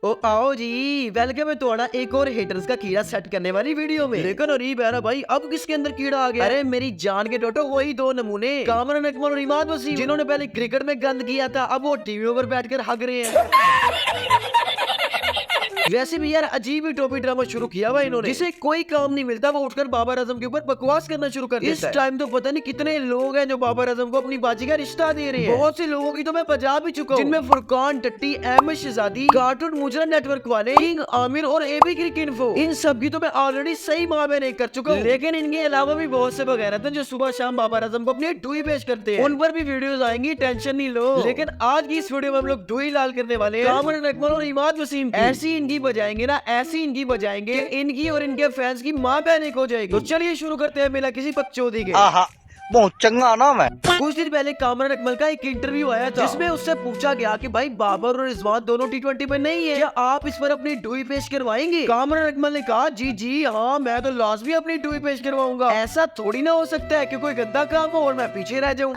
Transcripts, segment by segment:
ओ आओ जी, वेलकम है तुम्हारा एक और हेटर्स का कीड़ा सेट करने वाली वीडियो में। लेकिन अरीब है ना भाई, अब किसके अंदर कीड़ा आ गया? अरे मेरी जान के टोटो वही दो नमूने, कामरान अकमल और इमाद वसीम, जिन्होंने पहले क्रिकेट में गंद किया था, अब वो टीवी पर बैठकर हग रहे हैं। वैसे भी यार अजीब ही टोपी ड्रामा शुरू किया हुआ इन्होंने, जिसे कोई काम नहीं मिलता वो उठकर बाबर आजम के ऊपर बकवास करना शुरू कर देता है। इस टाइम तो पता नहीं कितने लोग हैं जो बाबर आजम को अपनी बाजी का रिश्ता दे रहे हैं। बहुत से लोगों की तो मैं बजा भी चुका हूँ, जिनमें फुरकान टट्टी, अहमद शहजादी, कार्टून मुजरा नेटवर्क वाले, किंग आमिर और एबी क्रिकेट इन्फो, इन सब की तो मैं ऑलरेडी सही मामले कर चुका हूँ। लेकिन इनके अलावा भी बहुत से बगैरत हैं जो सुबह शाम बाबर आजम को अपनी डुई पेश करते हैं। उन पर भी वीडियोस आएंगी, टेंशन नहीं लो। लेकिन आज की इस वीडियो में हम लोग डुई लाल करने वाले हैं कामरान अकमल और इमाद वसीम। ऐसी इनकी बजाएंगे ना, ऐसी इनकी बजाएंगे, इनकी और इनके फैंस की माँ बहन एक हो जाएगी। तो चलिए शुरू करते हैं मेला किसी बकचोदी के। बहुत चंगा नाम है। कुछ दिन पहले कामरान अकमल का एक इंटरव्यू आया था, जिसमें उससे पूछा गया कि भाई बाबर और रिजवान दोनों T20 में नहीं है, क्या आप इस पर अपनी डुई पेश करवाएंगे? कामरान अकमल ने कहा जी जी हाँ, मैं तो लाजमी अपनी डुई पेश करवाऊंगा। ऐसा थोड़ी ना हो सकता है कि कोई गंदा काम हो और मैं पीछे रह जाऊं।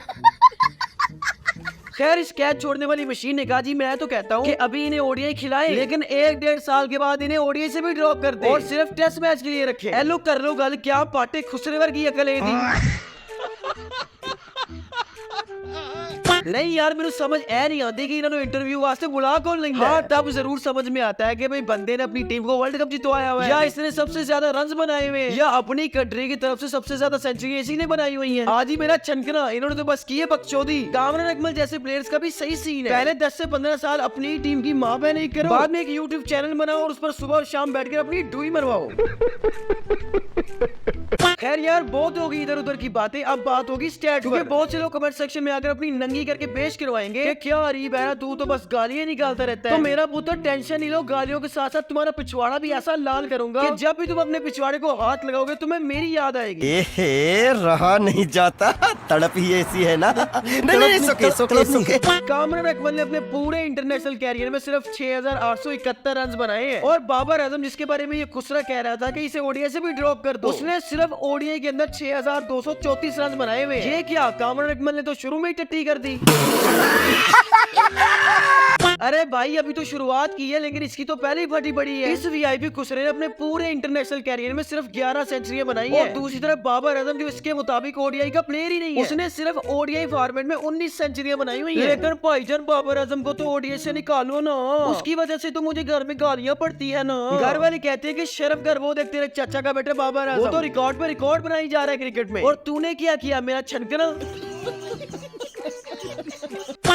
खैर, इस कैच छोड़ने वाली मशीन ने कहा जी मैं तो कहता हूँ कि अभी इन्हें ओडीआई खिलाएं, लेकिन 1-1.5 साल के बाद इन्हें ओडीआई से भी ड्रॉप कर दे और सिर्फ टेस्ट मैच के लिए रखे। हेलो कर लो गल, क्या पाटे खुसरे वर्गी अकल है दी। नहीं यार, मेरे समझ ऐ नहीं आती कि इन्होंने इंटरव्यू वास्ते बुला कौन लेंदा। हाँ, तब जरूर समझ में आता है कि भाई बंदे ने अपनी टीम को वर्ल्ड कप जितवाया हुआ है, या इसने सबसे ज्यादा रन्स बनाए हुए हैं, या अपनी कंट्री की तरफ से सबसे ज्यादा सेंचुरी इसी ने बनाई हुई है। आज ही मेरा चनकना, इन्होंने तो बस की है बकचोदी। कामरान अकमल जैसे प्लेयर्स का भी सही सीन है, पहले 10 से 15 साल अपनी टीम की माँ बहन नहीं करो, बाद में एक यूट्यूब चैनल बनाओ और उस पर सुबह और शाम बैठकर अपनी डुई मरवाओ। खैर यार, बहुत होगी इधर उधर की बातें, अब बात होगी स्टैट। क्योंकि बहुत से लोग कमेंट सेक्शन में आकर अपनी नंगी करके पेश करवाएंगे कि क्या अरीब है ना, तू तो बस गालियां निकालता रहता है। तो मेरा पुत्र टेंशन नहीं लो, गालियों के साथ साथ तुम्हारा पिछवाड़ा भी ऐसा लाल करूंगा कि जब भी तुम अपने पिछवाड़े को हाथ लगाओगे तुम्हें मेरी याद आएगी। रहा नहीं जाता, तड़प ही ऐसी है ना। नहीं, सुके। कामरान अकमल ने अपने पूरे इंटरनेशनल कैरियर में सिर्फ 6,871 रन बनाए हैं, और बाबर आजम जिसके बारे में ये खुसरा कह रहा था कि इसे ओडीआई से भी ड्रॉप कर दो, उसने सिर्फ ओडीआई के अंदर 6,234 रन बनाए हुए। ये क्या, कामरान अकमल ने तो शुरू में ही टट्टी कर दी। अरे भाई, अभी तो शुरुआत की है, लेकिन इसकी तो पहले ही फटी पड़ी है। इस वीआईपी खुसरे ने अपने पूरे इंटरनेशनल कैरियर में सिर्फ 11 सेंचुरियां बनाई है। और दूसरी तरफ बाबर आजम जो इसके मुताबिक ओडीआई का प्लेयर ही नहीं है, उसने सिर्फ ओडीआई फॉर्मेट में 19 सेंचुरियां बनाई हुई है। लेकिन भाईजान बाबर आजम को तो ओडीआई से निकालो ना, उसकी वजह से तो मुझे घर में गालियां पड़ती है ना। घर वाले कहते हैं कि शर्फ कर, वो देखते रहे चाचा का बेटा बाबर आजम, वो तो रिकॉर्ड पे रिकॉर्ड बनाई जा रहा है क्रिकेट में, और तूने क्या किया मेरा छनकना।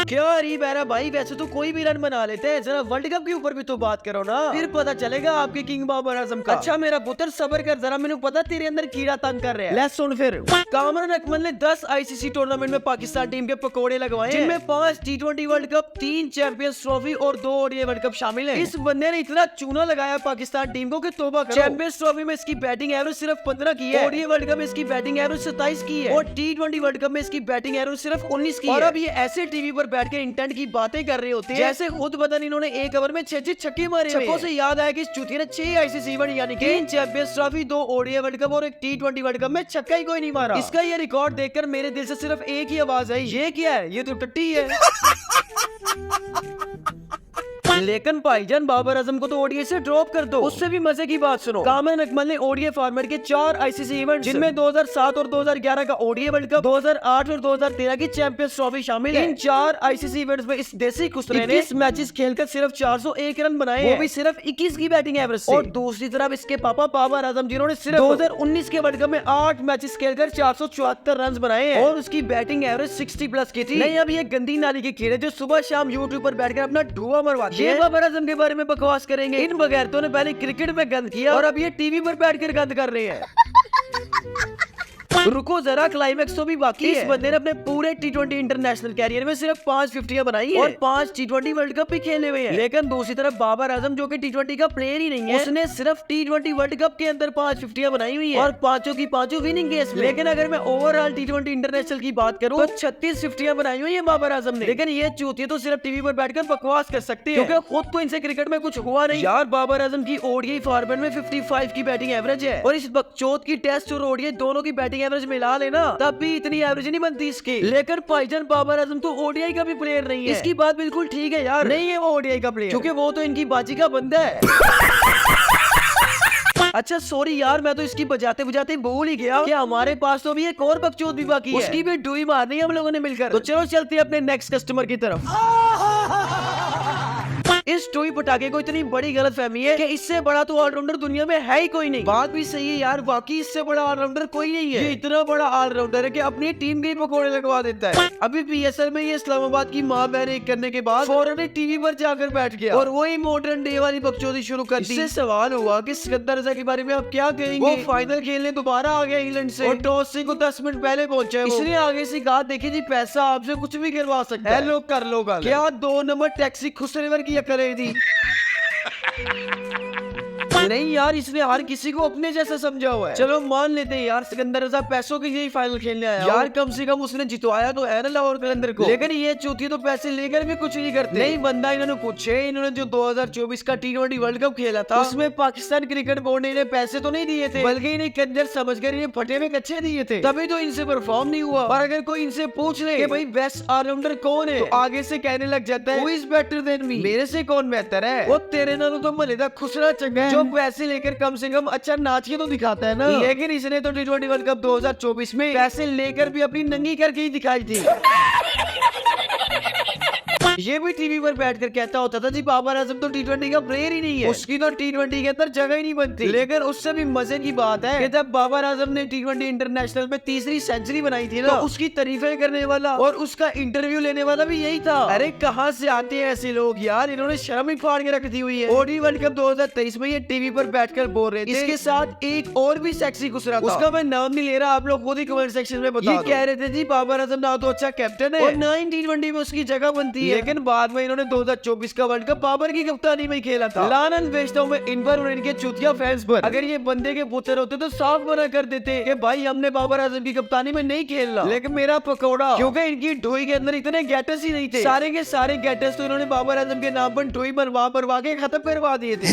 क्या अरीब है भाई, वैसे तो कोई भी रन बना लेते हैं, जरा वर्ल्ड कप के ऊपर भी तो बात करो ना, फिर पता चलेगा आपके किंग बाबर आजम का। अच्छा मेरा पुत्र सबर कर जरा, मैंने पता तेरे अंदर कीड़ा तंग कर रहा है। ले सुन फिर, कामरान अकमल ने 10 आईसीसी टूर्नामेंट में पाकिस्तान टीम के पकोड़े लगवाए, जिनमें 5 T20 world cup, 3 champions trophy और 2 ओडीआई वर्ल्ड कप शामिल है। इस बंदे ने इतना चूना लगाया पाकिस्तान टीम को कि तौबा करो। चैंपियंस ट्रॉफी में इसकी बैटिंग एवरेज सिर्फ 15 की है, ओडीआई वर्ल्ड कप में इसकी बैटिंग एवरेज 27 की है, और T20 वर्ल्ड कप में इसकी बैटिंग एवरेज सिर्फ 19 की है। और अब ये ऐसे टीवी पर बैठ के इंटेंट की बातें कर रहे होते हैं जैसे खुद पता नहीं इन्होंने एक ओवर में 6 छक्के मारे। छक्कों से याद आया कि इस चूतिया ने 6 आईसीसी इवेंट यानी कि 3 champions trophy, 2 ODI world cup और 1 T20 वर्ल्ड कप में छक्का ही कोई नहीं मारा। इसका ये रिकॉर्ड देखकर मेरे दिल से सिर्फ एक ही आवाज आई, ये क्या है, ये तो टट्टी है। लेकिन भाईजान बाबर आजम को तो ओडीआई से ड्रॉप कर दो। उससे भी मजे की बात सुनो, कामरान अकमल ने ओडीआई फॉर्मेट के 4 आईसीसी इवेंट, जिनमें 2007 और 2011 का ओडीआई वर्ल्ड कप, 2008 और 2013 की चैंपियंस ट्रॉफी शामिल है। इन 4 आईसीसी इवेंट्स में इस देसी खुसरे ने 21 मैचेस खेलकर सिर्फ 401 रन बनाए, वो भी सिर्फ 21 की बैटिंग एवरेज से। और दूसरी तरफ इसके पापा बाबर आजम, जिन्होंने सिर्फ 2019 के वर्ल्ड कप में 8 मैचेस खेलकर 474 रन बनाए हैं, और उसकी बैटिंग एवरेज 60+ की थी। नहीं, अब ये गंदी नाली के कीड़े जो सुबह शाम यूट्यूब पर बैठकर अपना धुआं मरवाते हैं, बाबर आजम के बारे में बकवास करेंगे। इन बगैरतों ने पहले क्रिकेट में गंद किया और अब ये टीवी पर बैठकर गंद कर रहे हैं। रुको जरा, क्लाइमेक्स तो भी बाकी है। इस बंदे ने अपने पूरे T20 इंटरनेशनल कैरियर में सिर्फ 5 50 बनाई है और 5 T20 वर्ल्ड कप भी खेले हुए हैं। लेकिन दूसरी तरफ बाबर आजम जो कि T20 का प्लेयर ही नहीं है, उसने सिर्फ T20 वर्ल्ड कप के अंदर 5 50 बनाई हुई है और पांचों की पांचों विनिंग केस में। लेकिन अगर मैं ओवरऑल T20 इंटरनेशनल की बात करूं तो 36 50 बनाई हुई है बाबर आजम ने। लेकिन ये चूतिया तो सिर्फ टीवी पर बैठकर बकवास कर सकते हैं, क्योंकि खुद तो इनसे क्रिकेट में कुछ हुआ नहीं। यार, बाबर आजम की ओडीआई फॉर्मेट में 55 की बैटिंग एवरेज है और इस बकचोद की टेस्ट और ओडीआई दोनों की बैटिंग एवरेज मिला लेना तब भी इतनी एवरेज नहीं बनती इसकी। लेकिन भाईजान बाबर आजम तो ओडीआई का भी प्लेयर नहीं है। इसकी बात बिल्कुल ठीक है यार, नहीं है वो ओडीआई का प्लेयर, क्योंकि वो तो इनकी बाजी का बंदा है। अच्छा सॉरी यार, मैं तो इसकी बजाते बजाते भूल ही गया कि हमारे पास तो भी एक और बकचोद भी बाकी है, उसकी भी डुई मारनी है हम लोगों ने मिलकर। तो चलो चलते हैं अपने नेक्स्ट कस्टमर की तरफ। इस टोई पटाखे को इतनी बड़ी गलतफहमी है कि इससे बड़ा तो ऑलराउंडर दुनिया में है ही कोई नहीं। बात भी सही है यार, बाकी इससे बड़ा ऑलराउंडर कोई नहीं है। ये इतना बड़ा ऑलराउंडर है कि अपनी टीम के पकौड़े लगवा देता है। अभी पीएसएल में ये इस्लामाबाद की मां बहन एक करने के बाद फौरन टीवी पर जाकर बैठ गया और वही मॉडर्न डे वाली बकचोदी शुरू कर दी। इससे सवाल हुआ कि सिकंदर रजा के बारे में आप क्या कहेंगे? वो फाइनल खेलने दोबारा आ गया इंग्लैंड से और टॉस से को 10 मिनट पहले पहुंचा है। इसने आगे से कहा देखिए जी पैसा आपसे कुछ भी करवा सकता है, लोग कर लो गाल। क्या 2 नंबर टैक्सी खुसरेवर की करे दी? नहीं यार, इसने हर किसी को अपने जैसा समझा हुआ है। चलो मान लेते हैं यार सिकंदर रजा पैसों के लिए फाइनल खेलने आया यार, कम से कम उसने जितवाया तो है ना लाहौर कलंदर को। लेकिन ये चौथी तो पैसे लेकर भी कुछ नहीं करते। नहीं बंदा इन्होंने पूछे, इन्होंने जो 2024 का T20 वर्ल्ड कप खेला था उसमें पाकिस्तान क्रिकेट बोर्ड ने इन्हें पैसे तो नहीं दिए थे, बल्कि इन्हें कंजर समझकर इन्हें फटे हुए कच्चे दिए थे, तभी तो इनसे परफॉर्म नहीं हुआ। और अगर कोई इनसे पूछ ले कि भाई बेस्ट ऑलराउंडर कौन है, तो आगे से कहने लग जाता है Who is better than me? मेरे से कौन बेहतर है? वो तेरे नालों तो मलेदा खुसरा चंगा है, जो पैसे लेकर कम से कम अच्छा नाच के तो दिखाता है ना। लेकिन इसने तो T20 वर्ल्ड कप 2024 में पैसे लेकर भी अपनी नंगी करके ही दिखाई थी। ये भी टीवी पर बैठकर कहता होता था जी बाबर आजम तो T20 का प्लेयर ही नहीं है, उसकी तो T20 के अंदर जगह ही नहीं बनती। लेकिन उससे भी मजे की बात है कि जब बाबर आजम ने T20 इंटरनेशनल में 3री सेंचुरी बनाई थी ना, तो उसकी तारीफें करने वाला और उसका इंटरव्यू लेने वाला भी यही था। अरे कहाँ से आते हैं ऐसे लोग यार, इन्होंने शर्म ही फाड़ के रख दी हुई है। ओडी वर्ल्ड कप 2023 में ये टीवी पर बैठकर बोल रहे थे। इसके साथ एक और भी सेक्सी गुजरा था, उसका मैं नाम नहीं ले रहा, आप लोग खुद ही कमेंट सेक्शन में बता। ये कह रहे थे जी बाबर आजम ना तो अच्छा कैप्टन है और ना ही T20 में उसकी जगह बनती है। लेकिन बाद में इन्होंने 2024 का वर्ल्ड कप बाबर की कप्तानी में खेला था। लानत भेजता हूं मैं इन पर और इनके चूतिया फैंस पर। अगर ये बंदे के पुत्र होते तो साफ मना कर देते कि भाई हमने बाबर आजम की कप्तानी में नहीं खेलना। लेकिन मेरा पकौड़ा, क्योंकि इनकी ढोई के अंदर इतने गेटस ही नहीं थे, सारे के सारे गेटस तो इन्होंने बाबर आजम के नाम पर ढोई बनवा के खत्म करवा दिए थे।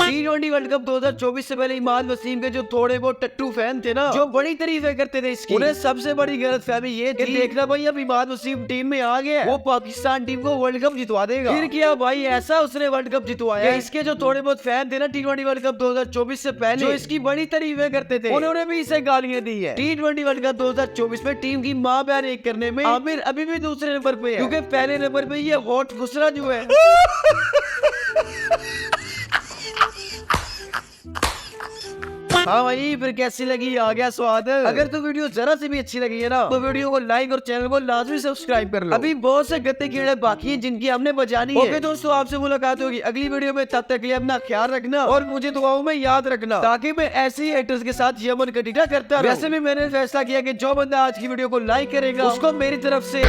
T20 वर्ल्ड कप 2024 से पहले इमाद वसीम के जो थोड़े बहुत टट्टू फैन थे ना, जो बड़ी तारीफें करते थे इसकी, उन्हें सबसे बड़ी गलतफहमी ये थी देखना भाई अब इमाद वसीम टीम में आ गया, वो पाकिस्तान टीम को वर्ल्ड कप जितवा देगा। फिर क्या भाई ऐसा उसने वर्ल्ड कप जितवाया। इसके जो थोड़े बहुत फैन थे ना T20 वर्ल्ड कप 2024 से पहले, जो इसकी बड़ी तारीफें करते थे, उन्होंने भी इसे गालियां दी है। T20 वर्ल्ड कप 2024 में टीम की मां बहन एक करने में आमिर अभी भी दूसरे नंबर पे है, क्योंकि पहले नंबर पे ये हॉट खुसरा जो है। हाँ भाई, फिर कैसी लगी, आ गया स्वाद। अगर तो वीडियो जरा से भी अच्छी लगी है ना, तो वीडियो को लाइक और चैनल को लाजमी सब्सक्राइब कर लो। अभी बहुत से गत्ते कीड़े बाकी हैं जिनकी हमने बजानी है। ओके दोस्तों, आपसे मुलाकात होगी अगली वीडियो में, तब तक के लिए अपना ख्याल रखना और मुझे दुआओं में याद रखना, ताकि मैं ऐसे ही हेटर्स के साथ यमन कटीटा करता रहूं। वैसे भी मैंने फैसला किया कि जो बंदा आज की वीडियो को लाइक करेगा उसको मेरी तरफ से